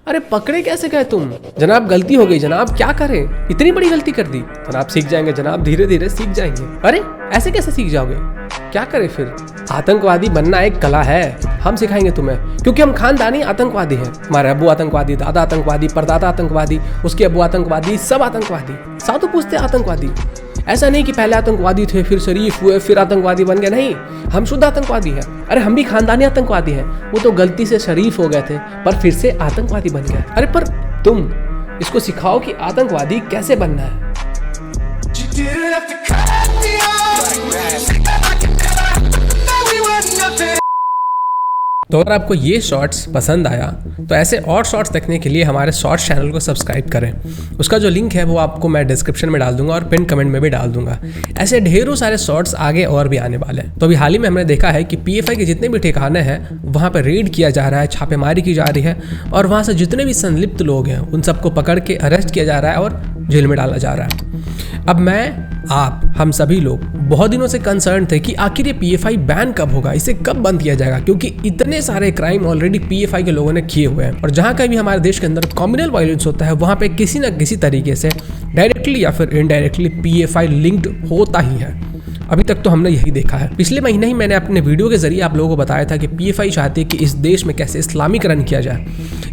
अरे पकड़े कैसे गए तुम? जनाब गलती हो गई जनाब, क्या करें, इतनी बड़ी गलती कर दी। जनाब सीख जाएंगे जनाब, धीरे धीरे सीख जाएंगे। अरे ऐसे कैसे सीख जाओगे, क्या करें फिर? आतंकवादी बनना एक कला है, हम सिखाएंगे तुम्हें, क्योंकि हम खानदानी आतंकवादी हैं। हमारे अब्बू आतंकवादी, दादा आतंकवादी, परदादा आतंकवादी, उसके अब्बू आतंकवादी, सब आतंकवादी, सातों पूछते आतंकवादी। ऐसा नहीं कि पहले आतंकवादी थे फिर शरीफ हुए फिर आतंकवादी बन गए, नहीं, हम शुद्ध आतंकवादी हैं। अरे हम भी खानदानी आतंकवादी हैं, वो तो गलती से शरीफ हो गए थे पर फिर से आतंकवादी बन गए। अरे पर तुम इसको सिखाओ कि आतंकवादी कैसे बनना है। तो अगर आपको ये शॉर्ट्स पसंद आया तो ऐसे और शॉर्ट्स देखने के लिए हमारे शॉर्ट्स चैनल को सब्सक्राइब करें। उसका जो लिंक है वो आपको मैं डिस्क्रिप्शन में डाल दूंगा और पिन कमेंट में भी डाल दूंगा। ऐसे ढेरों सारे शॉर्ट्स आगे और भी आने वाले हैं। तो अभी हाल ही में हमने देखा है कि पीएफआई के जितने भी ठिकाने हैं वहाँ पर रेड किया जा रहा है, छापेमारी की जा रही है और वहाँ से जितने भी संलिप्त लोग हैं उन सबको पकड़ के अरेस्ट किया जा रहा है और जेल में डाला जा रहा है। अब मैं, आप, हम सभी लोग बहुत दिनों से कंसर्न थे कि आखिर ये पीएफआई बैन कब होगा, इसे कब बंद किया जाएगा, क्योंकि इतने सारे क्राइम ऑलरेडी पीएफआई के लोगों ने किए हुए हैं और जहां कहीं भी हमारे देश के अंदर कम्युनल वायलेंस होता है वहां पे किसी न किसी तरीके से डायरेक्टली या फिर इनडायरेक्टली पीएफआई लिंक्ड होता ही है। अभी तक तो हमने यही देखा है। पिछले महीने ही मैंने अपने वीडियो के जरिए आप लोगों को बताया था कि पीएफआई चाहती है कि इस देश में कैसे इस्लामीकरण किया जाए,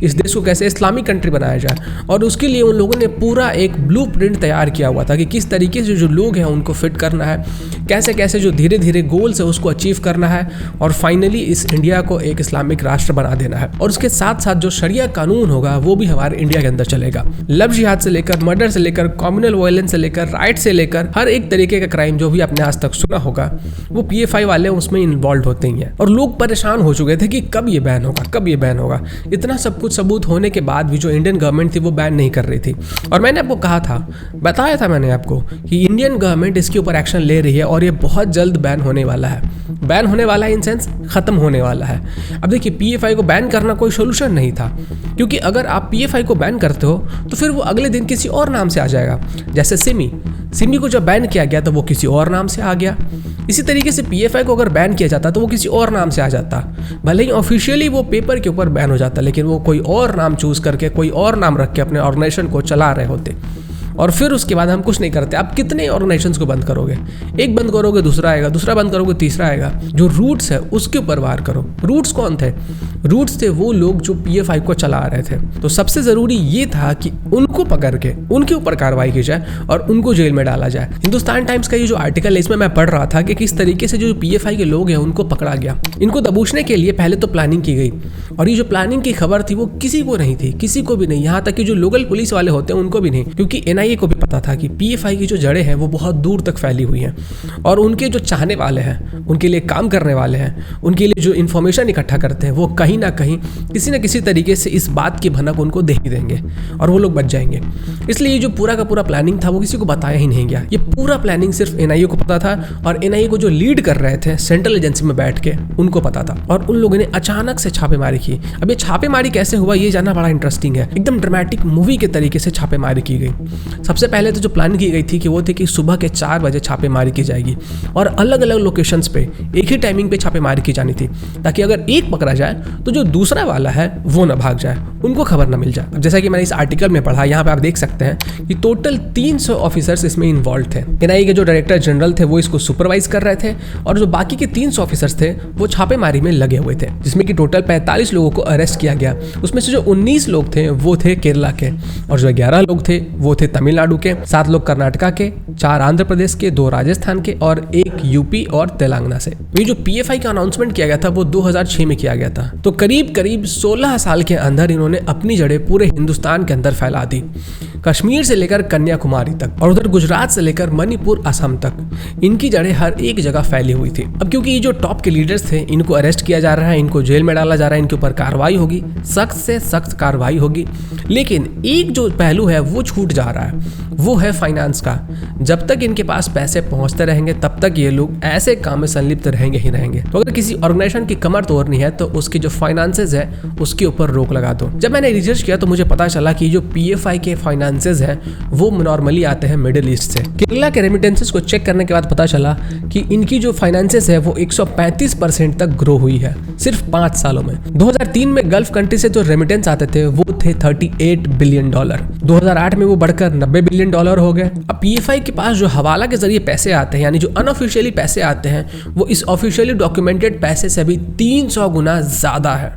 इस देश को कैसे इस्लामिक कंट्री बनाया जाए और उसके लिए उन लोगों ने पूरा एक ब्लूप्रिंट तैयार किया हुआ था कि किस तरीके से जो लोग हैं उनको फिट करना है, कैसे कैसे जो धीरे धीरे गोल्स है उसको अचीव करना है और फाइनली इस इंडिया को एक इस्लामिक राष्ट्र बना देना है। और उसके साथ साथ जो शरिया कानून होगा वो भी हमारे इंडिया के अंदर चलेगा। लव जिहाद से लेकर मर्डर से लेकर कम्युनल वायलेंस से लेकर राइट से लेकर हर एक तरीके का क्राइम जो भी आपने आज तक सुना होगा वो पीएफआई वाले उसमें इन्वॉल्व होते ही हैं। और लोग परेशान हो चुके थे कि कब ये बैन होगा, कब ये बैन होगा। इतना सब कुछ सबूत होने के बाद भी जो इंडियन गवर्नमेंट थी वो बैन नहीं कर रही थी। और मैंने आपको कहा था, बताया था मैंने आपको कि इंडियन गवर्नमेंट इसके ऊपर एक्शन ले रही है और ये बहुत जल्द बैन होने वाला है। बैन होने वाला है इन सेंस खत्म होने वाला है। अब देखिए पीएफआई को बैन करना कोई सोल्यूशन नहीं था, क्योंकि अगर आप पीएफआई को बैन करते हो तो फिर वो अगले दिन किसी और नाम से आ जाएगा। जैसे सिमी को जब बैन किया गया तो वो किसी और नाम से आ गया। इसी तरीके से पीएफआई को अगर बैन किया जाता तो वो किसी और नाम से आ जाता। भले ही ऑफिशियली वो पेपर के ऊपर बैन हो जाता लेकिन वो कोई और नाम चूज करके कोई और नाम रख के अपने ऑर्गेनाइजेशन को चला रहे होते। और फिर उसके बाद हम कुछ नहीं करते। आप कितने ऑर्गेनाइजेशंस को बंद करोगे? एक बंद करोगे दूसरा आएगा, दूसरा बंद करोगे तीसरा आएगा। जो रूट्स है उसके ऊपर वार करो। रूट्स कौन थे? रूट्स थे वो लोग जो पीएफआई को चला रहे थे। तो सबसे जरूरी ये था कि उनको पकड़ के उनके ऊपर कार्रवाई की जाए और उनको जेल में डाला जाए। हिंदुस्तान टाइम्स का ये जो आर्टिकल है इसमें मैं पढ़ रहा था कि किस तरीके से जो पीएफआई के लोग हैं उनको पकड़ा गया। इनको दबोचने के लिए पहले तो प्लानिंग की गई और ये जो प्लानिंग की खबर थी वो किसी को नहीं थी, किसी को भी नहीं, यहाँ तक कि जो लोकल पुलिस वाले होते हैं उनको भी नहीं, क्योंकि एनआईए को भी पता था कि पीएफआई की जो जड़ें हैं वो बहुत दूर तक फैली हुई हैं और उनके जो चाहने वाले हैं, उनके लिए काम करने वाले हैं, उनके लिए जो इन्फॉर्मेशन इकट्ठा करते हैं वो कहीं ना कहीं किसी न किसी तरीके से इस बात की भनक उनको दे ही देंगे और वो लोग बच जाएंगे। इसलिए ये जो पूरा का पूरा प्लानिंग था वो किसी को बताया ही नहीं गया। ये पूरा प्लानिंग सिर्फ एनआईए को पता था और एनआईए को जो लीड कर रहे थे सेंट्रल एजेंसी में बैठ के उनको पता था और उन लोगों ने अचानक से छापेमारी की। अब ये छापेमारी कैसे हुआ ये जानना बड़ा इंटरेस्टिंग है। एकदम ड्रामेटिक मूवी के तरीके से छापेमारी की गई। सबसे पहले तो जो प्लान की गई थी कि वो थी कि सुबह के 4 बजे छापेमारी की जाएगी और अलग अलग लोकेशंस पे एक ही टाइमिंग पे छापेमारी की जानी थी, ताकि अगर एक पकड़ा जाए तो जो दूसरा वाला है वो ना भाग जाए, उनको खबर ना मिल जाए। अब जैसा कि मैंने इस आर्टिकल में पढ़ा, यहाँ पे आप देख सकते हैं कि टोटल 300 ऑफिसर्स इसमें इन्वॉल्व थे। एनआईए के जो डायरेक्टर जनरल थे वो इसको सुपरवाइज कर रहे थे और जो बाकी के 300 ऑफिसर्स थे वो छापेमारी में लगे हुए थे, जिसमें कि टोटल 45 लोगों को अरेस्ट किया गया। उसमें से जो 19 लोग थे वो थे केरला के और जो 11 लोग थे वो थे तमिलनाडु के, 7 लोग कर्नाटका के, 4 आंध्र प्रदेश के, 2 राजस्थान के और 1 यूपी और तेलंगाना से। ये जो पीएफआई का अनाउंसमेंट किया गया था वो 2006 में किया गया था। तो करीब 16 साल के अंदर इन्होंने अपनी जड़ें पूरे हिंदुस्तान के अंदर फैला दी, कश्मीर से लेकर कन्याकुमारी तक और उधर गुजरात से लेकर मणिपुर, असम तक इनकी जड़ें हर एक जगह फैली हुई थी। अब क्योंकि ये जो टॉप के लीडर्स थे इनको अरेस्ट किया जा रहा है, इनको जेल में डाला जा रहा है, इनके ऊपर कार्रवाई होगी, सख्त से सख्त कार्रवाई होगी, लेकिन एक जो पहलू है वो छूट जा रहा है, वो है फाइनेंस का। जब तक इनके पास पैसे पहुंचते रहेंगे तब तक ये लोग ऐसे काम में संलिप्त रहेंगे ही रहेंगे। तो अगर किसी ऑर्गेनाइजेशन की कमर तोड़नी है तो उसकी जो फाइनेंसेस है उसके ऊपर रोक लगा दो। जब मैंने रिसर्च किया तो मुझे पता चला कि जो PFI के फाइनेंसेस हैं वो नॉर्मली आते हैं मिडिल ईस्ट से। केरला के रेमिटेंसेस को चेक करने के बाद पता चला कि इनकी जो फाइनेंसेस है वो 135% तक ग्रो हुई है सिर्फ 5 सालों में। 2003 में गल्फ कंट्री से जो रेमिटेंस आते थे वो थे $38 बिलियन। 2008 में वो बढ़कर $90 बिलियन हो गए। अब PFI के पास जो हवाला के जरिए पैसे आते हैं, यानी जो अनऑफिशियली पैसे आते हैं, वो इस ऑफिशियली डॉक्यूमेंटेड पैसे से भी 300 गुना ज्यादा है।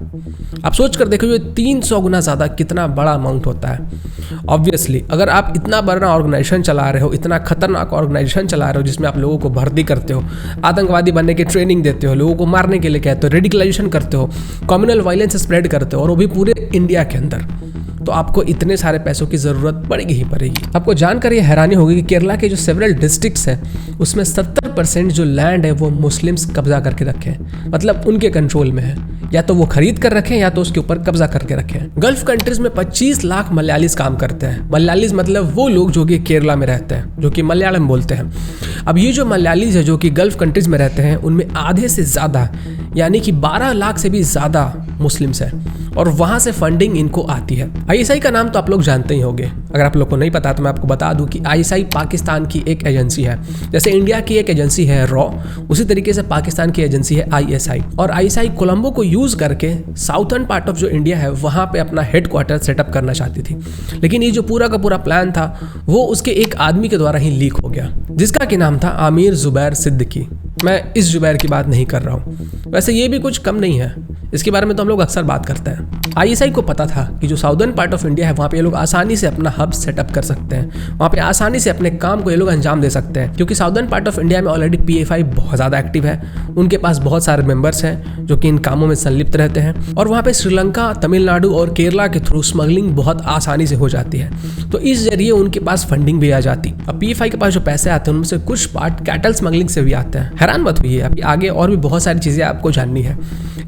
आप सोच कर देखो ये 300 गुना ज्यादा कितना बड़ा अमाउंट होता है। ऑब्वियसली अगर आप इतना बड़ा ऑर्गेनाइजेशन चला रहे हो, इतना खतरनाक ऑर्गेनाइजेशन चला रहे हो जिसमें आप लोगों को भर्ती करते हो, आतंकवादी बनने की ट्रेनिंग देते हो, लोगों को मारने के लिए कहते हो, रेडिकलाइजेशन करते हो, कम्युनल वायलेंस स्प्रेड करते हो, और वो भी पूरे इंडिया के अंदर, तो आपको इतने सारे पैसों की जरूरत पड़ेगी ही पड़ेगी। आपको जानकर ये हैरानी होगी कि केरला के जो सेवरल डिस्ट्रिक्ट्स हैं उसमें 70% जो लैंड है वो मुस्लिम्स कब्जा करके रखे हैं, मतलब उनके कंट्रोल में है। या तो वो खरीद कर रखे या तो उसके ऊपर कब्जा करके रखे हैं। गल्फ कंट्रीज में 25 लाख मलयालीज काम करते हैं। मलयालीज मतलब वो लोग जो कि केरला में रहते हैं, जो कि मलयालम बोलते हैं। अब ये जो मलयालीज है जो कि गल्फ कंट्रीज में रहते हैं उनमें आधे से ज़्यादा यानी कि 12 लाख से भी ज़्यादा मुस्लिम्स हैं, और वहाँ से फंडिंग इनको आती है। ISI का नाम तो आप लोग जानते ही होंगे। अगर आप लोग को नहीं पता तो मैं आपको बता दूं कि ISI पाकिस्तान की एक एजेंसी है। जैसे इंडिया की एक एजेंसी है रॉ, उसी तरीके से पाकिस्तान की एजेंसी है ISI। और ISI कोलंबो को यूज करके साउथर्न पार्ट ऑफ जो इंडिया है वहाँ पे अपना हेडक्वार्टर सेटअप करना चाहती थी, लेकिन ये जो पूरा का पूरा प्लान था वो उसके एक आदमी के द्वारा ही लीक हो गया, जिसका कि नाम था आमिर जुबैर सिद्दीकी। मैं इस जुबैर की बात नहीं कर रहा हूँ, वैसे ये भी कुछ कम नहीं है, इसके बारे में तो हम लोग अक्सर बात करते हैं। ISI को पता था कि जो साउदर्न पार्ट ऑफ इंडिया है वहाँ पे ये लोग आसानी से अपना हब सेटअप कर सकते हैं, वहाँ पे आसानी से अपने काम को ये लोग अंजाम दे सकते हैं, क्योंकि साउदर्न पार्ट ऑफ इंडिया में ऑलरेडी PFI बहुत ज़्यादा एक्टिव है। उनके पास बहुत सारे मेंबर्स हैं जो कि इन कामों में संलिप्त रहते हैं, और वहाँ पे श्रीलंका, तमिलनाडु और केरला के थ्रू स्मगलिंग बहुत आसानी से हो जाती है, तो इस जरिए उनके पास फंडिंग भी आ जाती। अब PFI के पास जो पैसे आते हैं उनमें से कुछ पार्ट कैटल स्मगलिंग से भी आते हैं। हैरान मत होइए, अभी आगे और भी बहुत सारी चीज़ें आपको जाननी है।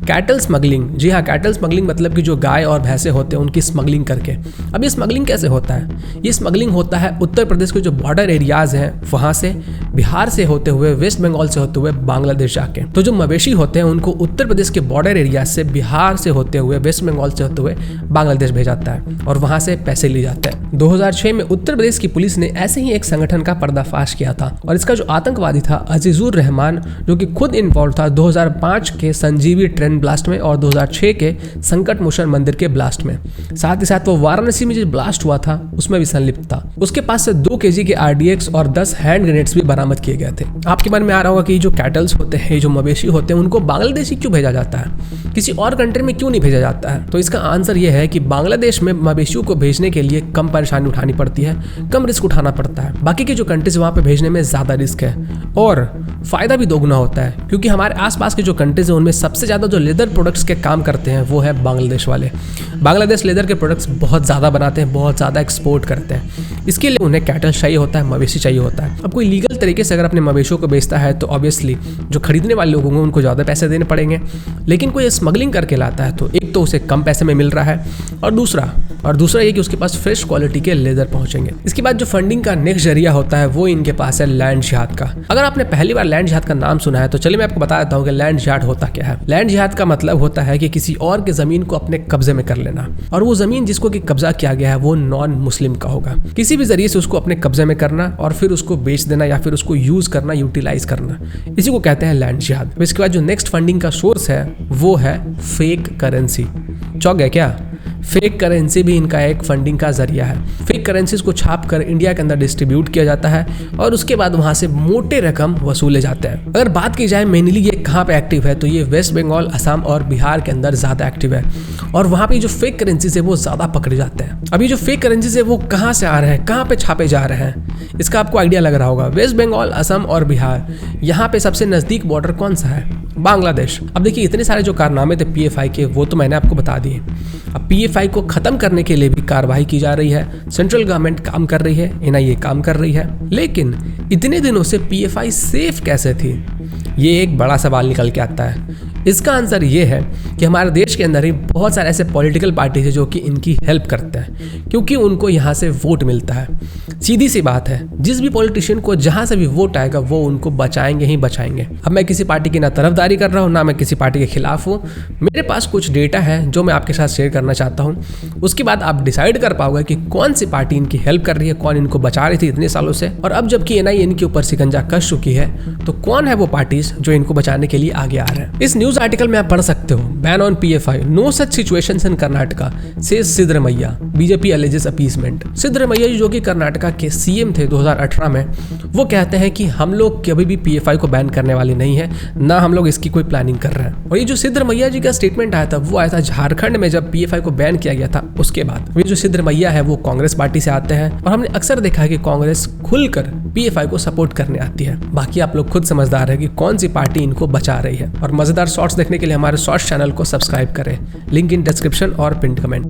कैटल स्मगलिंग, जी हाँ, कैटल स्मगलिंग मतलब कि जो गाय और भैंसे होते हैं उनकी स्मगलिंग करके। अब ये स्मगलिंग कैसे होता है? ये स्मगलिंग होता है उत्तर प्रदेश के जो बॉर्डर एरियाज हैं वहाँ से, बिहार से होते हुए, वेस्ट बंगाल से होते हुए बांग्लादेश जाके। तो जो मवेशी होते हैं उनको उत्तर प्रदेश के बॉर्डर एरिया से, बिहार से होते हुए, वेस्ट बंगाल से होते हुए बांग्लादेश भेजा जाता है और वहाँ से पैसे लिए जाते हैं। 2006 में उत्तर प्रदेश की पुलिस ने ऐसे ही एक संगठन का पर्दाफाश किया था, और इसका जो आतंकवादी था अजीजुर रहमान, जो कि खुद इन्वॉल्व था 2005 के संजीवी ट्रेन ब्लास्ट में और 2006 के संकट मोचन मंदिर के ब्लास्ट में। साथ ही साथ वो वाराणसी में जो ब्लास्ट हुआ था उसमें भी संलिप्त था। उसके पास से 2 kg के RDX और 10 हैंड ग्रेनेड्स भी बरामद किए गए थे। आपके मन में आ रहा होगा कि जो कैटल्स होते हैं, जो मवेशी होते हैं, उनको बांग्लादेश ही क्यों भेजा जाता है, किसी और कंट्री में क्यों नहीं भेजा जाता है? तो इसका आंसर यह है कि बांग्लादेश में मवेशियों को भेजने के लिए कम परेशानी उठानी पड़ती है, कम रिस्क उठाना पड़ता है। बाकी के जो कंट्रीज वहाँ पे भेजने में ज्यादा रिस्क है और फायदा भी दोगुना होता है, क्योंकि हमारे आसपास के जो कंट्रीज हैं उनमें सबसे ज्यादा जो लेदर प्रोडक्ट्स के काम करते हैं वो है बांग्लादेश वाले। बांग्लादेश लेदर के प्रोडक्ट्स बहुत ज़्यादा बनाते हैं, बहुत ज़्यादा एक्सपोर्ट करते हैं। इसके लिए उन्हें कैटल चाहिए होता है, मवेशी चाहिए होता है। अब कोई लीगल तरीके से अगर अपने मवेशियों को बेचता है तो ऑब्वियसली जो खरीदने वाले लोग होंगे उनको ज़्यादा पैसे देने पड़ेंगे, लेकिन कोई स्मगलिंग करके लाता है तो एक तो उसे कम पैसे में मिल रहा है, और दूसरा ये कि उसके पास फ्रेश क्वालिटी के लेदर पहुंचेंगे। इसके बाद जो फंडिंग का नेक्स्ट जरिया होता है वो इनके पास है लैंड जिहाद का। अगर आपने पहली बार लैंड जिहाद का नाम सुना है तो चलिए मैं आपको बता देता हूँ कि लैंड जिहाद होता क्या है। लैंड जिहाद का मतलब होता है कि किसी और के जमीन को अपने कब्जे में कर लेना, और वो जमीन जिसको कि कब्जा किया गया है वो नॉन मुस्लिम का होगा। किसी भी जरिए से उसको अपने कब्जे में करना और फिर उसको बेच देना या फिर उसको यूज करना, यूटिलाइज करना, इसी को कहते हैं लैंड जिहाद। इसके बाद जो नेक्स्ट फंडिंग का सोर्स है वो है फेक करेंसी। चौक गए क्या? फेक करेंसी भी इनका एक फंडिंग का जरिया है। फेक करेंसीज को छाप कर इंडिया के अंदर डिस्ट्रीब्यूट किया जाता है और उसके बाद वहां से मोटे रकम वसूले जाते हैं। अगर बात की जाए मेनली ये कहाँ पे एक्टिव है तो ये वेस्ट बंगाल, असम और बिहार के अंदर ज़्यादा एक्टिव है, और वहाँ पे जो फेक करेंसीज है वो ज़्यादा पकड़े जाते हैं। अभी जो फेक करेंसीज है वो कहाँ से आ रहे हैं, कहाँ पे छापे जा रहे हैं, इसका आपको आइडिया लग रहा होगा। वेस्ट बंगाल, असम और बिहार, यहाँ पे सबसे नज़दीक बॉर्डर कौन सा है? बांग्लादेश। अब देखिए इतने सारे जो कारनामे थे PFI के वो तो मैंने आपको बता दिए। अब PFI को खत्म करने के लिए भी कार्रवाई की जा रही है, सेंट्रल गवर्नमेंट काम कर रही है, NIA काम कर रही है, लेकिन इतने दिनों से PFI सेफ कैसे थी, ये एक बड़ा सवाल निकल के आता है। इसका आंसर ये है कि हमारे देश के अंदर ही बहुत सारे ऐसे पॉलिटिकल पार्टीज है जो कि इनकी हेल्प करते हैं, क्योंकि उनको यहाँ से वोट मिलता है। सीधी सी बात है, जिस भी पॉलिटिशियन को जहाँ से भी वोट आएगा वो उनको बचाएंगे ही बचाएंगे। अब मैं किसी पार्टी की ना तरफदारी कर रहा हूँ, ना मैं किसी पार्टी के खिलाफ हूँ। मेरे पास कुछ डेटा है जो मैं आपके साथ शेयर करना चाहता हूँ। उसके बाद आप डिसाइड कर पाओगे कि कौन सी पार्टी इनकी हेल्प कर रही है, कौन इनको बचा रही थी इतने सालों से, और अब जबकि NIA इनके ऊपर शिकंजा कस चुकी है तो कौन है वो पार्टीज जो इनको बचाने के लिए आगे आ रहे हैं। इस न्यूज आर्टिकल में आप पढ़ सकते हो, ban on PFI, no such situations in Karnataka, says Siddaramaiah, BJP alleges appeasement. Siddaramaiah जो कि कर्नाटका के CM थे 2018 में, वो कहते हैं कि हम लोग कभी भी PFI को बैन करने वाले नहीं है, ना हम लोग इसकी कोई प्लानिंग कर रहे हैं। और ये जो सिद्धरमैया जी का स्टेटमेंट आया था वो आया था झारखंड में जब PFI को बैन किया गया था उसके बाद। ये जो सिद्धरमैया है वो कांग्रेस पार्टी से आते हैं और हमने अक्सर देखा है कि कांग्रेस खुलकर PFI को सपोर्ट करने आती है। बाकी आप लोग खुद समझदार है कि कौन सी पार्टी इनको बचा रही है। और मजेदार शॉर्ट्स देखने के लिए हमारे शॉर्ट्स चैनल को सब्सक्राइब करें, लिंक इन डिस्क्रिप्शन और पिन कमेंट।